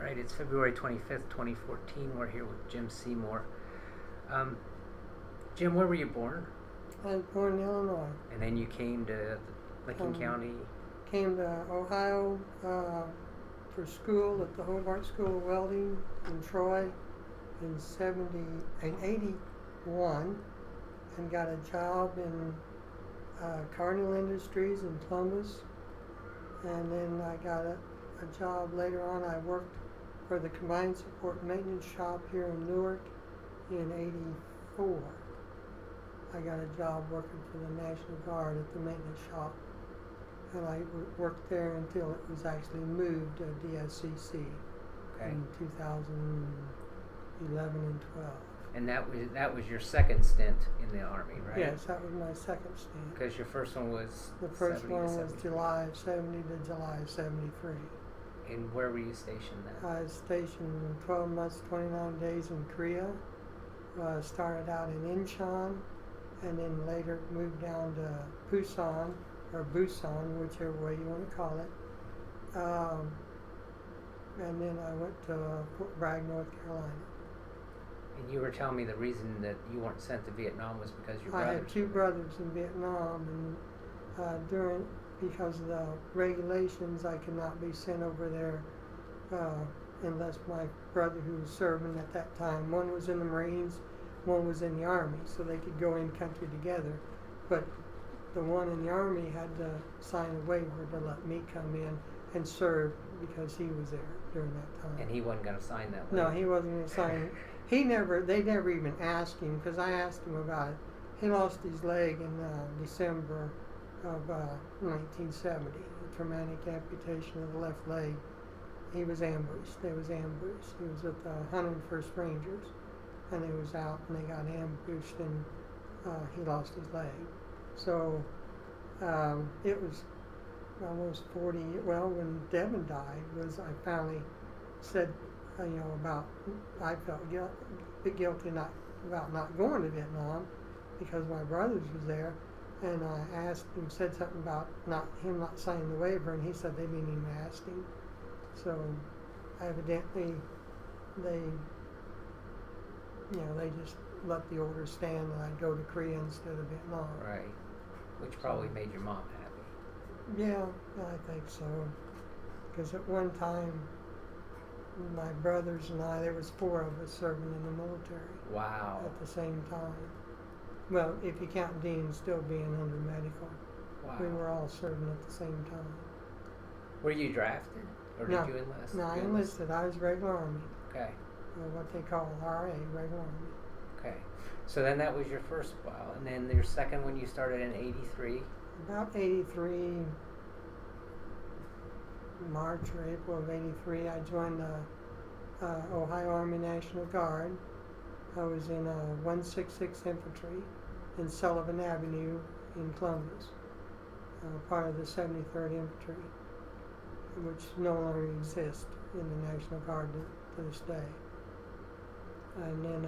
right, it's February 25th, 2014. We're here with Jim Seymour. Jim, where were you born? I was born in Illinois. And then you came to Lincoln County? Came to Ohio for school at the Hobart School of Welding in Troy in 81 and got a job in Cardinal Industries in Columbus. And then I got a job later on. I worked for the Combined Support Maintenance Shop here in Newark in 84. I got a job working for the National Guard at the maintenance shop. And I worked there until it was actually moved to DSCC in 2011 and 12. And that was your second stint in the Army, right? Yes, that was my second stint. Because your first one was the first one was July of 70 to July of 73. And where were you stationed then? I was stationed 12 months, 29 days in Korea. Started out in Incheon, and then later moved down to Busan, or Busan, whichever way you want to call it. And then I went to Fort Bragg, North Carolina. And you were telling me the reason that you weren't sent to Vietnam was because your brothers. I had two brothers in Vietnam, and because of the regulations, I could not be sent over there unless my brother, who was serving at that time, one was in the Marines, one was in the Army, so they could go in country together. But the one in the Army had to sign a waiver to let me come in and serve because he was there during that time. And he wasn't going to sign that waiver? No, he wasn't going to sign it. They never even asked him, because I asked him about it. He lost his leg in December of 1970, a traumatic amputation of the left leg. He was ambushed. He was with the 101st Rangers, and he was out, and they got ambushed, and he lost his leg. So it was almost 40. Well, when Devin died, I finally said, I felt guilty about not going to Vietnam because my brothers was there, and I asked him, said something about him not signing the waiver, and he said they didn't even ask him. So evidently they just let the order stand that I'd go to Korea instead of Vietnam. Right, which probably made your mom happy. Yeah, I think so. Because at one time, my brothers and I, there was 4 of us serving in the military. Wow. At the same time. Well, if you count Dean still being under medical. Wow. We were all serving at the same time. Were you drafted? Or did you enlist? No, I enlisted. I was regular Army. Okay. What they call RA, regular Army. Okay. So then that was your first while. And then your second one you started in 83? About 83, March or April of 83, I joined the Ohio Army National Guard. I was in 166 Infantry in Sullivan Avenue in Columbus, part of the 73rd Infantry, which no longer exists in the National Guard to this day. And then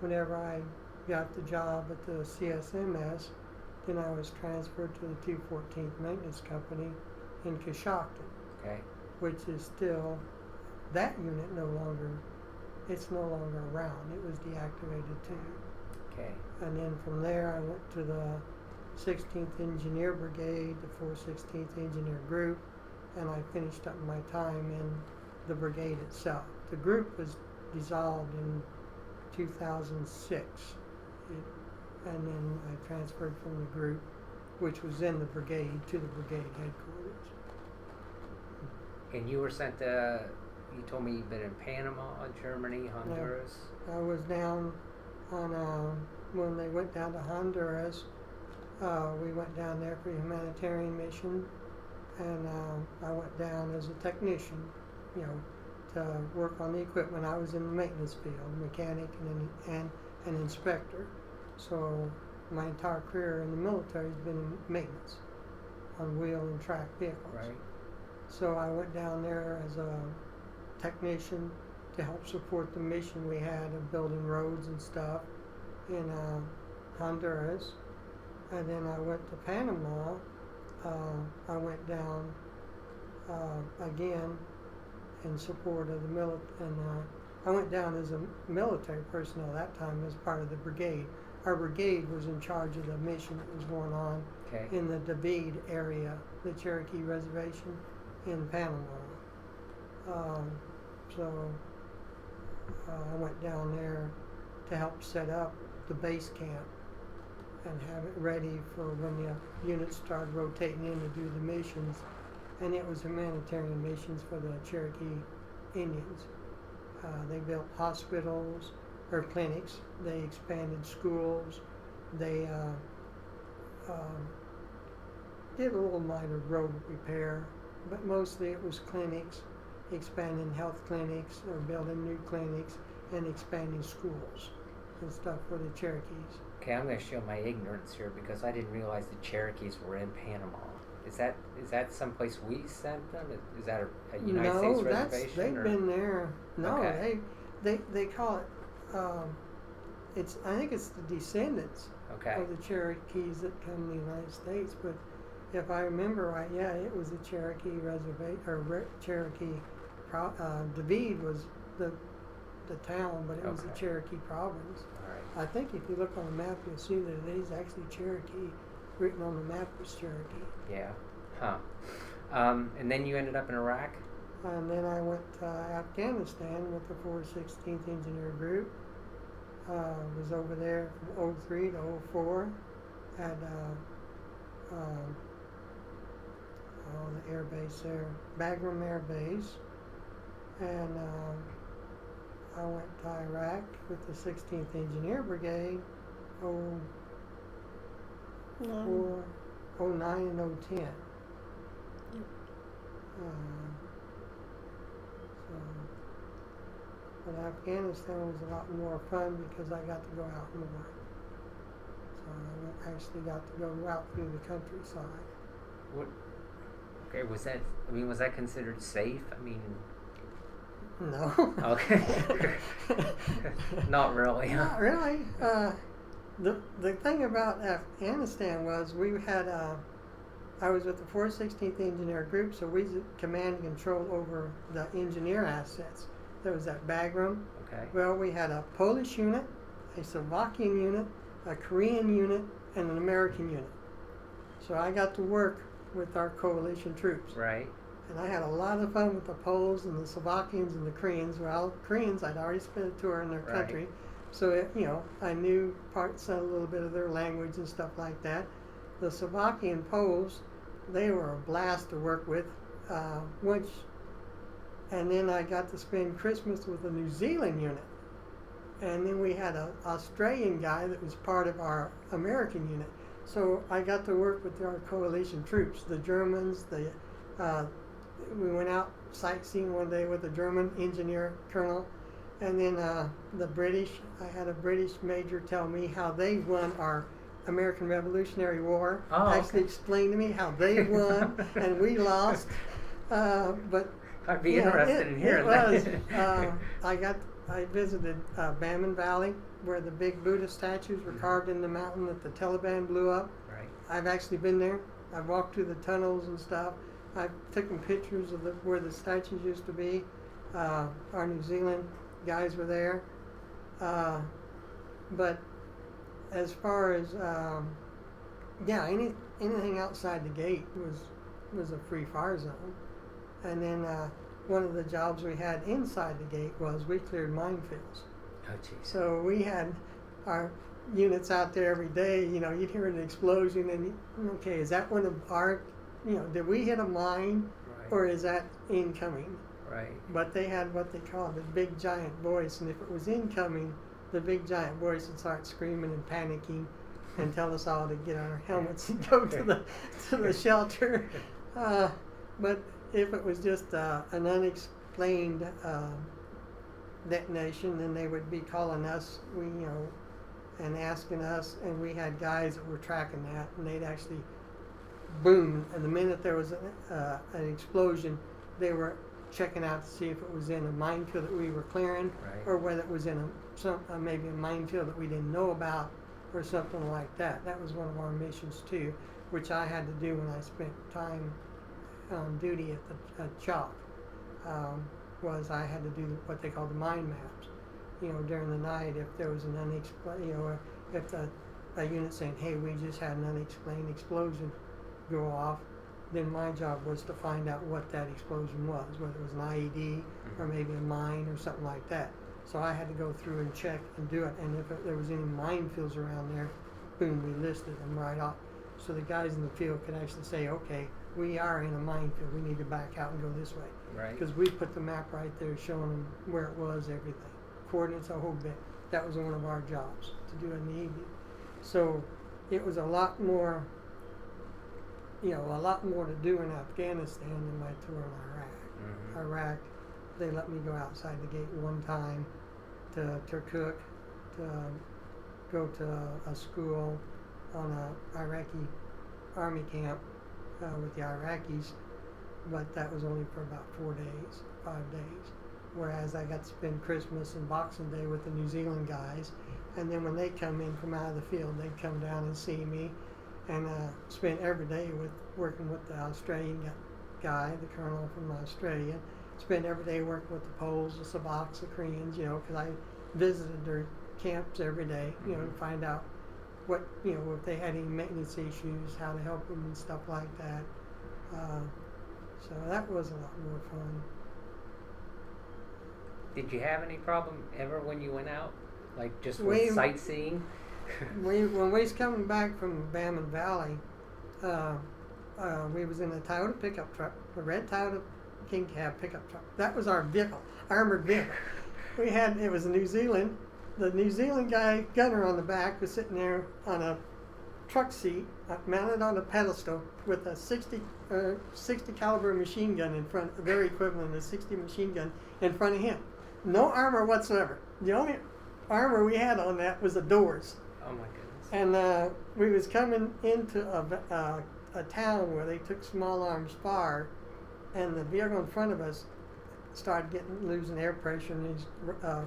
whenever I got the job at the CSMS, then I was transferred to the 214th Maintenance Company in Coshocton, which is still, that unit it's no longer around. It was deactivated too. Okay. And then from there I went to the 16th Engineer Brigade, the 416th Engineer Group, and I finished up my time in the brigade itself. The group was dissolved in 2006. And then I transferred from the group, which was in the brigade, to the brigade headquarters. And you were sent to, you told me you've been in Panama, Germany, Honduras? I was down on, when they went down to Honduras, we went down there for a humanitarian mission, and I went down as a technician, to work on the equipment. I was in the maintenance field, mechanic and an inspector. So my entire career in the military has been in maintenance on wheel and track vehicles. Right. So I went down there as a technician to help support the mission we had of building roads and stuff in Honduras. And then I went to Panama. I went down again in support of the military. And I went down as a military personnel that time as part of the brigade. Our brigade was in charge of the mission that was going on Okay. in the David area, the Cherokee Reservation in Panama. So I went down there to help set up the base camp and have it ready for when the units started rotating in to do the missions. And it was humanitarian missions for the Cherokee Indians. They built hospitals or clinics. They expanded schools. They did a little minor road repair, but mostly it was clinics, expanding health clinics or building new clinics and expanding schools and stuff for the Cherokees. Okay, I'm going to show my ignorance here because I didn't realize the Cherokees were in Panama. Is that someplace we sent them? Is that a United States reservation? They've been there. No, Okay. they call it. I think it's the descendants Okay. of the Cherokees that come to the United States. But if I remember right, yeah, it was the Cherokee reservation or Cherokee. David was the town, but it was the Okay. Cherokee province. All right. I think if you look on the map, you'll see that it is actually Cherokee. Written on the map was Cherokee. Yeah. Huh. And then you ended up in Iraq? And then I went to Afghanistan with the 416th Engineer Group. Was over there from 03 to 04 at the air base there, Bagram Air Base. And I went to Iraq with the 16th Engineer Brigade, 04, 09 and 010. Yep. But Afghanistan was a lot more fun because I got to go out more. So I actually got to go out through the countryside. What? Okay. Was that considered safe? I mean. No. Okay. Not really. Huh? Not really. The thing about Afghanistan was we had. I was with the 416th Engineer Group, so we command and control over the engineer assets. There was at Bagram. Okay. Well, we had a Polish unit, a Slovakian unit, a Korean unit, and an American unit. So I got to work with our coalition troops. Right. And I had a lot of fun with the Poles and the Slovakians and the Koreans. Well, Koreans, I'd already spent a tour in their Right. country. So, I knew a little bit of their language and stuff like that. The Slovakian Poles, they were a blast to work with. And then I got to spend Christmas with a New Zealand unit. And then we had an Australian guy that was part of our American unit. So I got to work with our coalition troops, the Germans. We went out sightseeing one day with a German engineer colonel. And then the British, I had a British major tell me how they won our American Revolutionary War. Oh, Actually okay. explained to me how they won and we lost. But I'd be interested in hearing that. I visited Baman Valley, where the big Buddha statues were carved in the mountain that the Taliban blew up. Right. I've actually been there. I've walked through the tunnels and stuff. I've taken pictures of where the statues used to be. Our New Zealand guys were there. But as far as anything outside the gate was a free fire zone. And then one of the jobs we had inside the gate was we cleared minefields. Oh, jeez. So we had our units out there every day. You'd hear an explosion, and okay, is that one of our? Did we hit a mine, Right. or is that incoming? Right. But they had what they called the big giant voice, and if it was incoming, the big giant voice would start screaming and panicking, and tell us all to get on our helmets and go to the shelter. But if it was just an unexplained detonation, then they would be calling us, and asking us, and we had guys that were tracking that, and they'd actually boom. And the minute there was an explosion, they were checking out to see if it was in a minefield that we were clearing, Right. or whether it was in maybe a minefield that we didn't know about, or something like that. That was one of our missions too, which I had to do when I spent time on duty at CHOP. was I had to do what they call the mind maps. You know, during the night, if there was an unexplained, you know, if a unit saying, hey, we just had an unexplained explosion go off, then my job was to find out what that explosion was, whether it was an IED or maybe a mine or something like that. So I had to go through and check and do it, and if there was any minefields around there, boom, we listed them right off. So the guys in the field could actually say, okay, we are in a minefield, we need to back out and go this way. Right. Because we put the map right there showing them where it was, everything. Coordinates, a whole bit. That was one of our jobs, to do in the evening. So it was a lot more, you know, a lot more to do in Afghanistan than my tour in Iraq. Mm-hmm. Iraq, they let me go outside the gate one time to Kirkuk, to go to a school on a Iraqi army camp with the Iraqis, but that was only for about 4 days, 5 days. Whereas I got to spend Christmas and Boxing Day with the New Zealand guys, and then when they come in from out of the field, they'd come down and see me, and spend every day working with the Australian guy, the colonel from Australia. Spend every day working with the Poles, the Slovaks, the Koreans, you know, because I visited their camps every day, you know, to find out what, you know, if they had any maintenance issues, how to help them and stuff like that. So that was a lot more fun. Did you have any problem ever when you went out, like just with sightseeing? When we was coming back from Bamman Valley, we was in a Toyota pickup truck, a red Toyota King Cab pickup truck. That was our vehicle, armored vehicle. It was New Zealand. The New Zealand guy, gunner on the back, was sitting there on a truck seat, mounted on a pedestal with a 60 caliber machine gun in front, very equivalent to a 60 machine gun in front of him. No armor whatsoever. The only armor we had on that was the doors. Oh my goodness. And we was coming into a town where they took small arms fire, and the vehicle in front of us started losing air pressure in his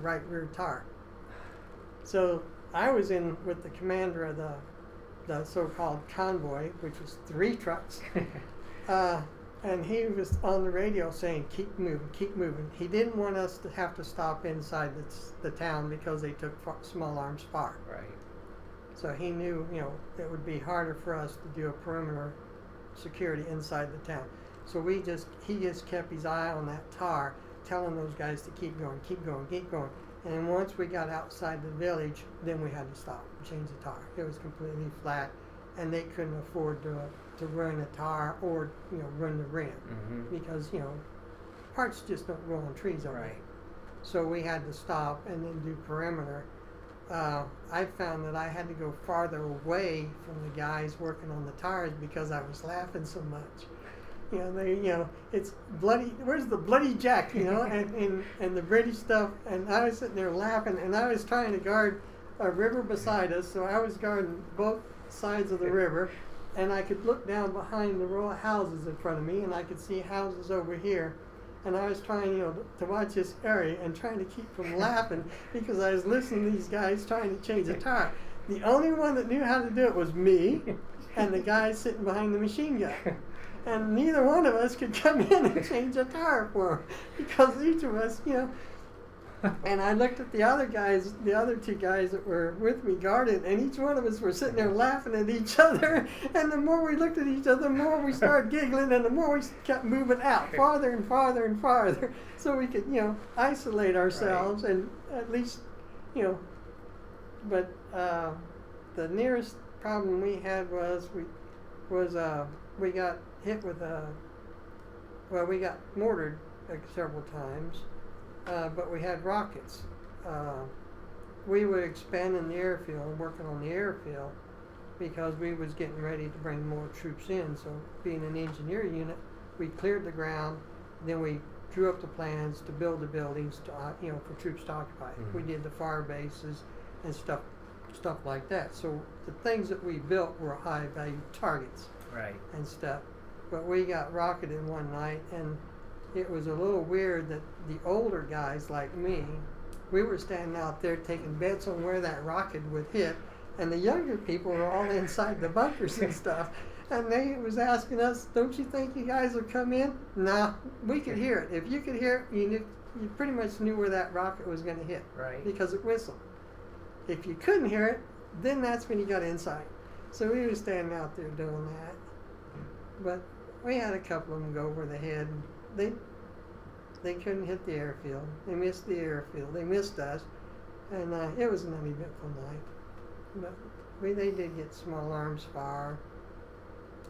right rear tire. So I was in with the commander of the so-called convoy, which was 3 trucks, and he was on the radio saying, keep moving, keep moving. He didn't want us to have to stop inside the town because they took small arms fire. Right. So he knew, you know, it would be harder for us to do a perimeter security inside the town. So he just kept his eye on that tar, telling those guys to keep going, keep going, keep going. And once we got outside the village, then we had to stop and change the tar. It was completely flat, and they couldn't afford to run a tar or, you know, run the rim, because, you know, parts just don't grow on trees over there. So we had to stop and then do perimeter. I found that I had to go farther away from the guys working on the tires because I was laughing so much. You know, it's bloody. Where's the bloody Jack? You know, and the British stuff. And I was sitting there laughing, and I was trying to guard a river beside us, so I was guarding both sides of the river, and I could look down behind the row of houses in front of me, and I could see houses over here. And I was trying, you know, to watch this area and trying to keep from laughing because I was listening to these guys trying to change a tire. The only one that knew how to do it was me and the guy sitting behind the machine gun. And neither one of us could come in and change a tire for him because each of us, you know. And I looked at the other guys, the other 2 guys that were with me guarding, and each one of us were sitting there laughing at each other. And the more we looked at each other, the more we started giggling, and the more we kept moving out farther and farther and farther, so we could, you know, isolate ourselves and at least, you know. But the nearest problem we had was we got hit with we got mortared several times. But we had rockets. We were expanding the airfield, working on the airfield, because we was getting ready to bring more troops in. So being an engineer unit, we cleared the ground, then we drew up the plans to build the buildings to, you know, for troops to occupy. We did the fire bases and stuff like that. So the things that we built were high value targets and stuff. But we got rocketed one night, and it was a little weird that the older guys like me, we were standing out there taking bets on where that rocket would hit, and the younger people were all inside the bunkers and stuff. And they was asking us, don't you think you guys would come in? Nah, we could hear it. If you could hear it, you pretty much knew where that rocket was going to hit. Right. Because it whistled. If you couldn't hear it, then that's when you got inside. So we were standing out there doing that. But we had a couple of them go over the head. They couldn't hit the airfield. They missed the airfield. They missed us. And it was an uneventful night. But they did get small arms fire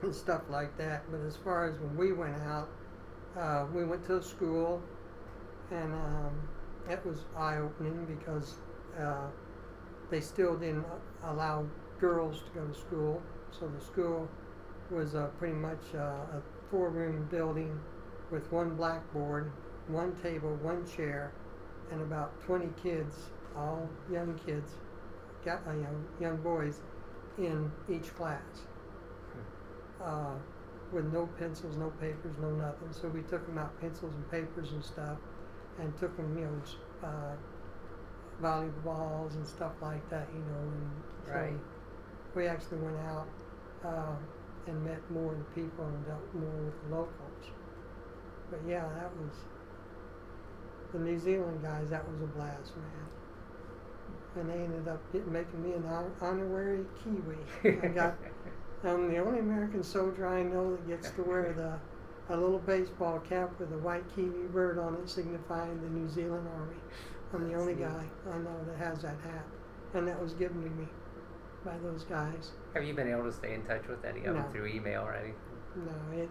and stuff like that. But as far as when we went out, we went to a school, and it was eye-opening because they still didn't allow girls to go to school. So the school was pretty much a 4-room building with one blackboard, one table, one chair, and about 20 kids, all young kids, young boys, in each class. With no pencils, no papers, no nothing. So we took them out pencils and papers and stuff, and took them, volleyballs and stuff like that, and so Right. we actually went out and met more of the people and dealt more with the locals. But yeah, that was the New Zealand guys. That was a blast, man. And they ended up making me an honorary Kiwi. I'm the only American soldier I know that gets to wear a little baseball cap with a white kiwi bird on it, signifying the New Zealand Army. I'm the only guy I know that has that hat, and that was given to me by those guys. Have you been able to stay in touch with any of them No. through email or anything? No,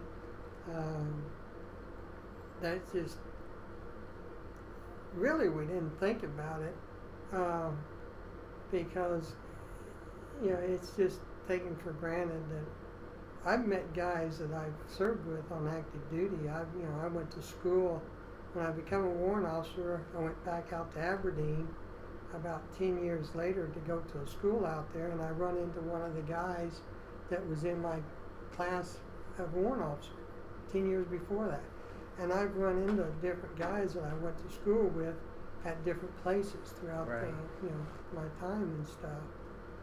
that's just really, we didn't think about it because it's just taken for granted that I've met guys that I've served with on active duty. I went to school. When I became a warrant officer, I went back out to Aberdeen about 10 years later to go to a school out there, and I run into one of the guys that was in my class of warrant officer 10 years before that. And I've run into different guys that I went to school with at different places throughout Right. my time and stuff.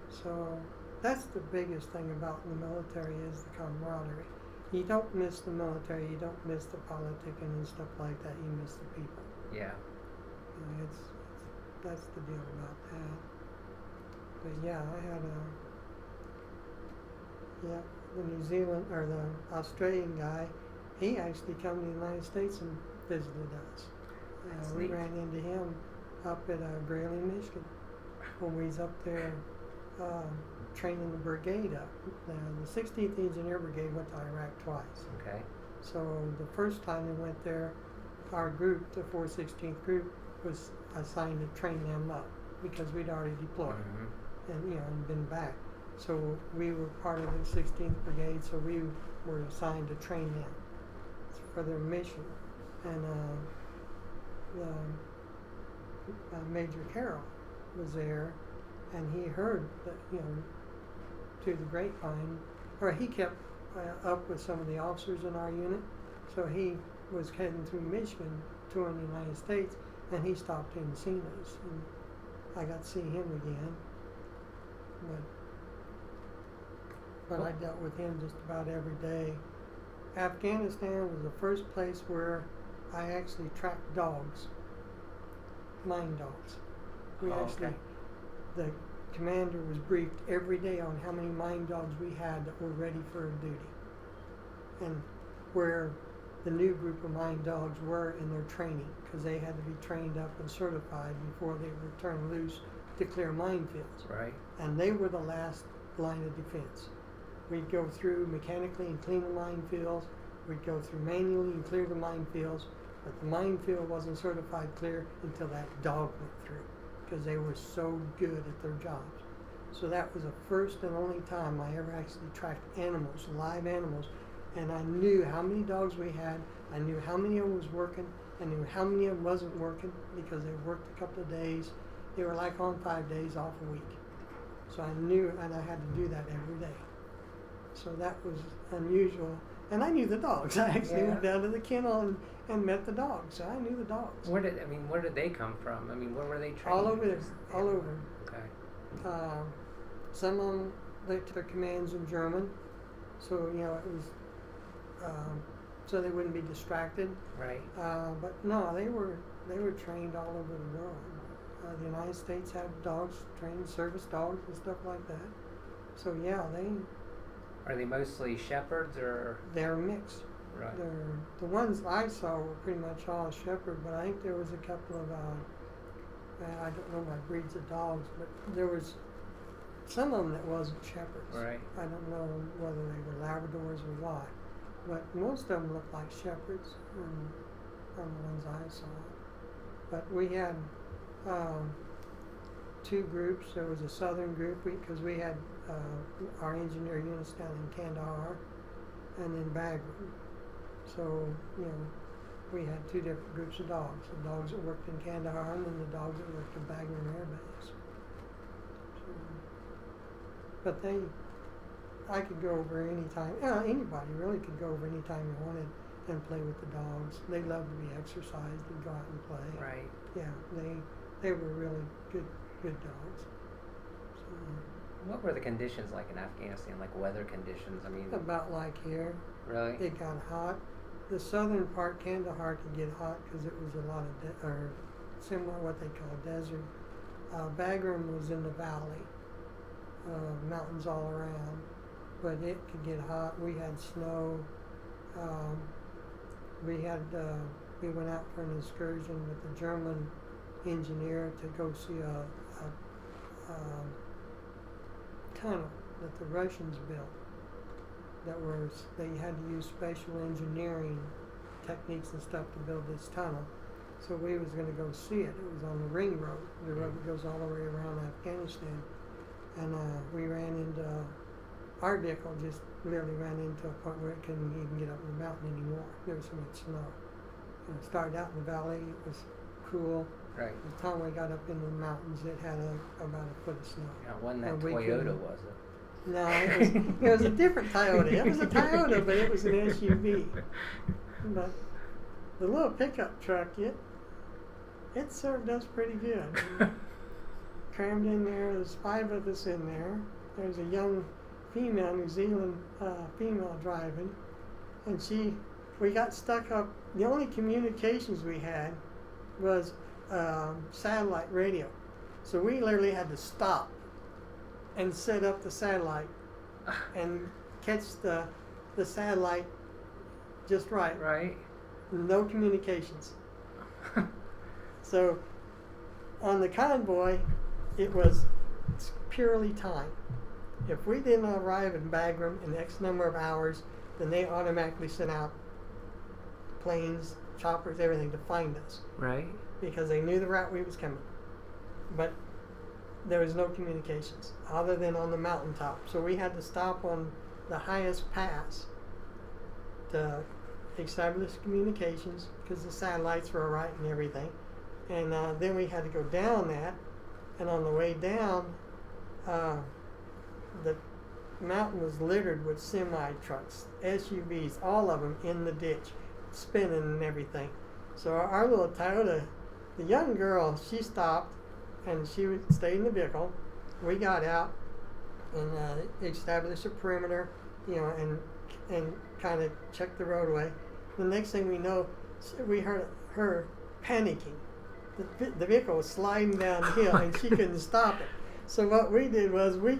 So that's the biggest thing about the military is the camaraderie. You don't miss the military, you don't miss the politicking and stuff like that, you miss the people. Yeah. That's the deal about that. But yeah, I had the New Zealand or the Australian guy, he actually come to the United States and visited us. We Neat. ran into him up at Grayling, Michigan, when we was up there training the brigade up. The 16th Engineer Brigade went to Iraq twice. Okay. So the first time they went there, our group, the 416th group, was assigned to train them up because we'd already deployed and been back. So we were part of the 16th Brigade, so we were assigned to train them for their mission. And Major Carroll was there, and he heard that, through the grapevine, or he kept up with some of the officers in our unit, so he was heading through Michigan, touring the United States, and he stopped in and seen us, and I got to see him again. But I dealt with him just about every day. Afghanistan was the first place where I actually tracked dogs, mine dogs. The commander was briefed every day on how many mine dogs we had that were ready for duty, and where the new group of mine dogs were in their training, because they had to be trained up and certified before they were turned loose to clear minefields. Right. And they were the last line of defense. We'd go through mechanically and clean the minefields. We'd go through manually and clear the minefields, but the minefield wasn't certified clear until that dog went through, because they were so good at their jobs. So that was the first and only time I ever actually tracked animals, live animals, and I knew how many dogs we had. I knew how many of them was working. I knew how many of them wasn't working because they worked a couple of days. They were like on 5 days, off a week. So I knew, and I had to do that every day. So that was unusual. And I knew the dogs. I actually went down to the kennel and met the dogs. So I knew the dogs. Where did they come from? Where were they trained? All over there. All over. Okay. Some of them, they took their commands in German. So it was so they wouldn't be distracted. Right. But no, they were trained all over the world. The United States had dogs, trained service dogs and stuff like that. So yeah, Are they mostly shepherds or? they're mixed. Right. The ones I saw were pretty much all shepherd, but I think there was a couple of I don't know my breeds of dogs, but there was some of them that wasn't shepherds. Right. I don't know whether they were Labradors or what, but most of them looked like shepherds from the ones I saw. But we had two groups. There was a southern group because we had our engineer units down in Kandahar and in Bagram. So we had two different groups of dogs: the dogs that worked in Kandahar and then the dogs that worked in Bagram Air Base. So, but I could go over any time. Anybody really could go over any time you wanted and play with the dogs. They loved to be exercised and go out and play. Right. Yeah, they were really good dogs. So, What were the conditions like in Afghanistan, like weather conditions? I mean, about like here. really? It got hot. The southern part, Kandahar, could get hot because it was a lot of or similar what they call desert. Bagram was in the valley, mountains all around, but it could get hot. We had snow. We went out for an excursion with the German engineer to go see a tunnel that the Russians built. They had to use special engineering techniques and stuff to build this tunnel. So we was going to go see it. It was on the ring road, the road that goes all the way around Afghanistan. And we ran into, our vehicle just literally ran into a point where it couldn't even get up in the mountain anymore. There was so much snow. And it started out in the valley, it was cool. Right. By the time we got up into the mountains, it had about a foot of snow. Yeah, wasn't that And we Toyota, couldn't- was it? No, it was a different Toyota. It was a Toyota, but it was an SUV. But the little pickup truck, it served us pretty good. Crammed in there. There's 5 of us in there. There's a young female, New Zealand female driving, and we got stuck up. The only communications we had was satellite radio, so we literally had to stop and set up the satellite and catch the satellite just right. Right. No communications. So on the convoy, it was purely time. If we didn't arrive in Bagram in X number of hours, then they automatically sent out planes, choppers, everything to find us. Right. Because they knew the route we was coming. But there was no communications other than on the mountaintop. So we had to stop on the highest pass to establish communications because the satellites were all right and everything. And then we had to go down that. And on the way down, the mountain was littered with semi-trucks, SUVs, all of them in the ditch, spinning and everything. So our little Toyota, the young girl, she stopped and she stayed in the vehicle. We got out and established a perimeter, and kind of checked the roadway. The next thing we know, we heard her panicking. The vehicle was sliding down the hill and she couldn't stop it. So what we did was we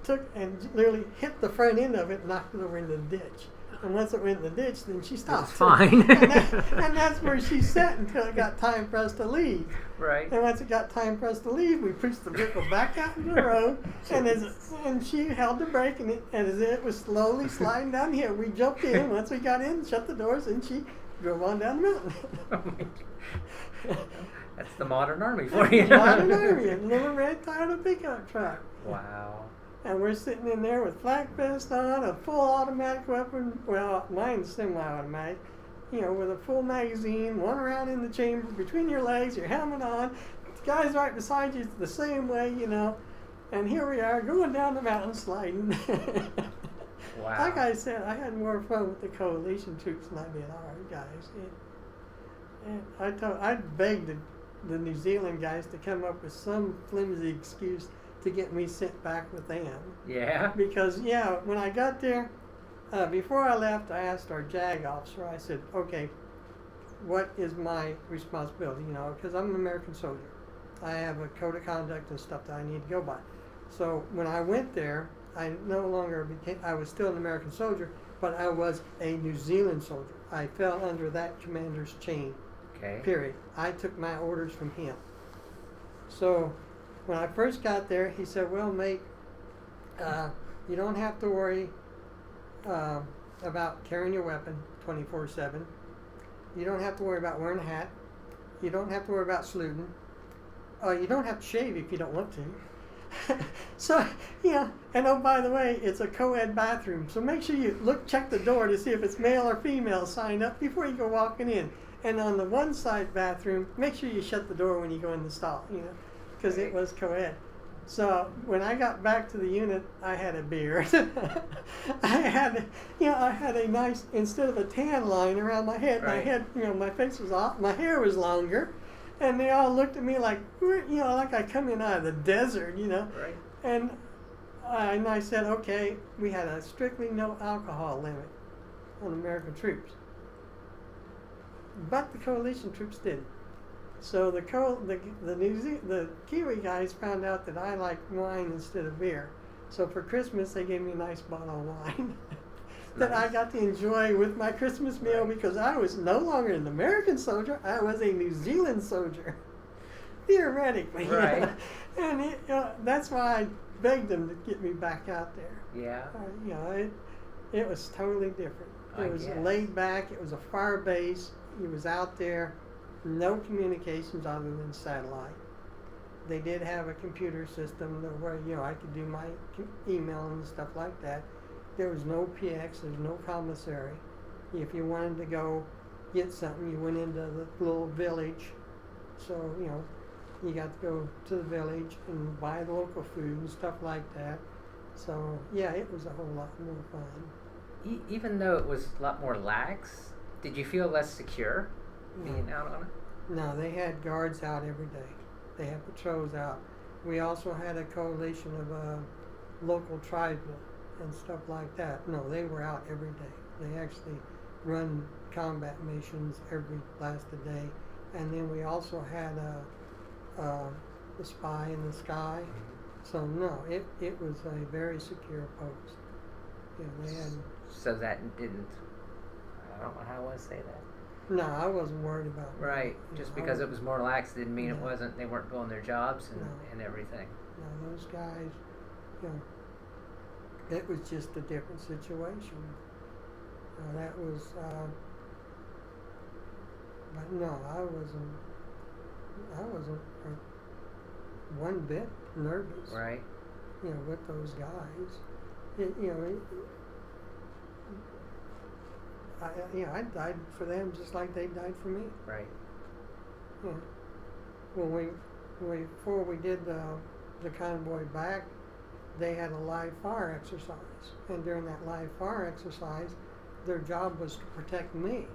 took and literally hit the front end of it and knocked it over into the ditch. And once it went in the ditch, then she stopped. It's fine. and that's where she sat until it got time for us to leave. Right. And once it got time for us to leave, we pushed the vehicle back out into the road, and she held the brake, and as it was slowly sliding down the hill, we jumped in. Once we got in, shut the doors, and she drove on down the mountain. That's the modern army for you. Modern army, a little red Toyota pickup truck. Wow. And we're sitting in there with flak vest on, a full automatic weapon. Well, mine's semi-automatic. With a full magazine, one round in the chamber, between your legs, your helmet on. The guy's right beside you the same way, And here we are going down the mountain sliding. Wow. Like I said, I had more fun with the coalition troops than I did our guys. And I begged the New Zealand guys to come up with some flimsy excuse to get me sent back with them. Yeah. Because, when I got there, Before I left, I asked our JAG officer, I said, okay, what is my responsibility, you know, because I'm an American soldier. I have a code of conduct and stuff that I need to go by. So when I went there, I no longer became, I was still an American soldier, but I was a New Zealand soldier. I fell under that commander's chain, Okay. period. I took my orders from him. So when I first got there, he said, well, mate, you don't have to worry about carrying your weapon 24/7. You don't have to worry about wearing a hat. You don't have to worry about saluting. You don't have to shave if you don't want to. So, yeah, and oh, by the way, it's a co-ed bathroom. So make sure you check the door to see if it's male or female signed up before you go walking in. And on the one side bathroom, make sure you shut the door when you go in the stall, you know, because it was co-ed. So when I got back to the unit, I had a beard. I had a nice, instead of a tan line around my head, Right. my head, my face was off, my hair was longer, and they all looked at me like, like I come in out of the desert, Right. And I said, okay, we had a strictly no alcohol limit on American troops, but the coalition troops didn't. So the Kiwi guys found out that I like wine instead of beer. So for Christmas they gave me a nice bottle of wine that I got to enjoy with my Christmas meal, Right. because I was no longer an American soldier, I was a New Zealand soldier, theoretically. Right. And that's why I begged them to get me back out there. Yeah. It was totally different. I It was guess. laid back. It was a fire base. He was out there. No communications other than satellite. They did have a computer system where I could do my email and stuff like that. There was no PX. There's no commissary. If you wanted to go get something, you went into the little village. So you got to go to the village and buy the local food and stuff like that. So yeah, it was a whole lot more fun. Even though it was a lot more lax, did you feel less secure being out on it? No, they had guards out every day. They had patrols out. We also had a coalition of local tribesmen and stuff like that. No, they were out every day. They actually run combat missions every last day. And then we also had the spy in the sky. So no, it was a very secure post. They had. So that didn't. I don't know how I want to say that. No, I wasn't worried about it. Right. Just because it was more lax didn't mean it No. wasn't. They weren't doing their jobs No. and everything. No, those guys, it was just a different situation. That was, but no, I wasn't one bit nervous. Right. With those guys. I died for them just like they died for me. Right. Before we did the convoy back, they had a live fire exercise, and during that live fire exercise, their job was to protect me.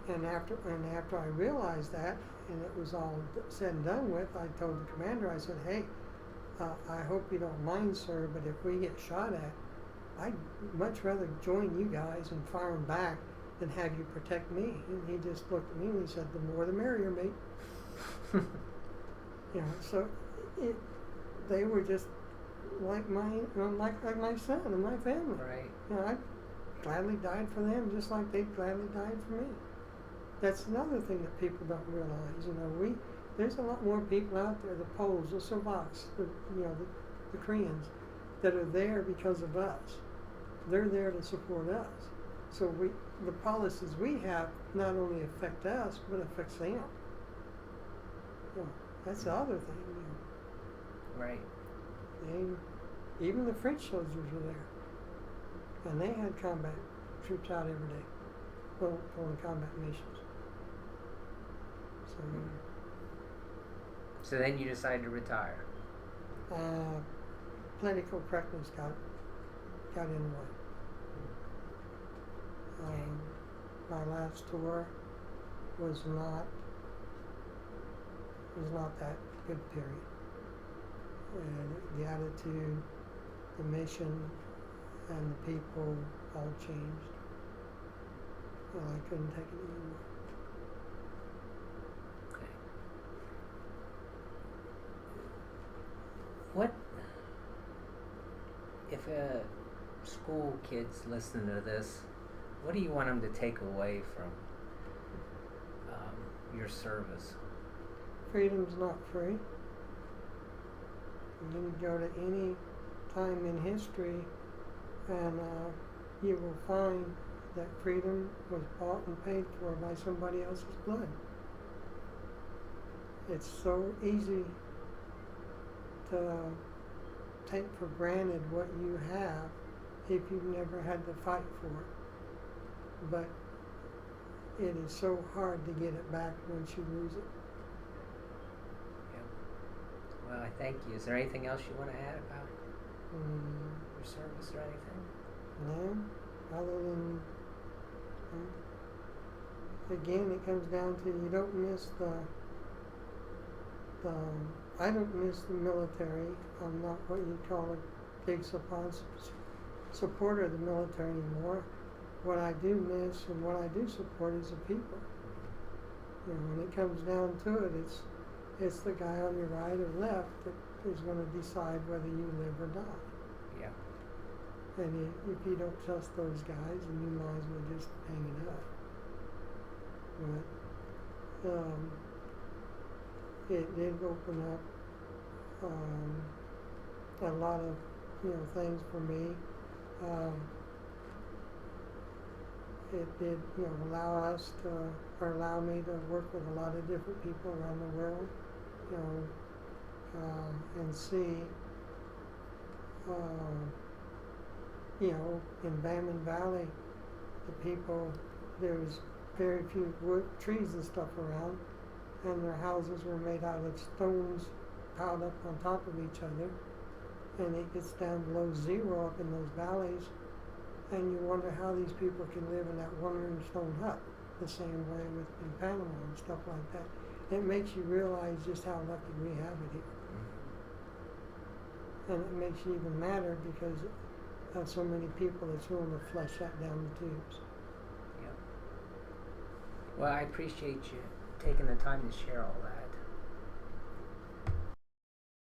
And after I realized that, and it was all said and done with, I told the commander, I said, hey, I hope you don't mind, sir, but if we get shot at, I'd much rather join you guys in firing back than have you protect me. And he just looked at me and he said, the more the merrier, mate. So they were just like my son and my family. Right. I gladly died for them just like they gladly died for me. That's another thing that people don't realize. There's a lot more people out there, the Poles, the Slovaks, the Koreans, that are there because of us. They're there to support us. So the policies we have not only affect us, but affects them. That's the other thing. Right. Even the French soldiers were there, and they had combat troops out every day, on combat missions. So then you decided to retire. Political correctness got in the way. My last tour was not that good, period. And the attitude, the mission, and the people all changed. Well, I couldn't take it anymore. Okay. What if a school kid's listening to this? What do you want them to take away from your service? Freedom's not free. You can go to any time in history and you will find that freedom was bought and paid for by somebody else's blood. It's so easy to take for granted what you have if you've never had to fight for it. But it is so hard to get it back once you lose it. Yeah. Well, I thank you. Is there anything else you want to add about your service or anything? No, other than, again, it comes down to you don't miss I don't miss the military. I'm not what you'd call a big supporter of the military anymore. What I do miss and what I do support is the people. You know, when it comes down to it, it's the guy on your right or left that is going to decide whether you live or die. Yeah. And if you don't trust those guys, then you might as well just hang it up. But it did open up a lot of things for me. It did allow me to work with a lot of different people around the world, and see, in Bamman Valley, the people, there was very few trees and stuff around, and their houses were made out of stones piled up on top of each other, and it gets down below zero up in those valleys, and you wonder how these people can live in that one-room stone hut the same way in Panama and stuff like that. It makes you realize just how lucky we have it here. And it makes you even madder because of so many people that's willing to flush that down the tubes. Yep. Well, I appreciate you taking the time to share all that.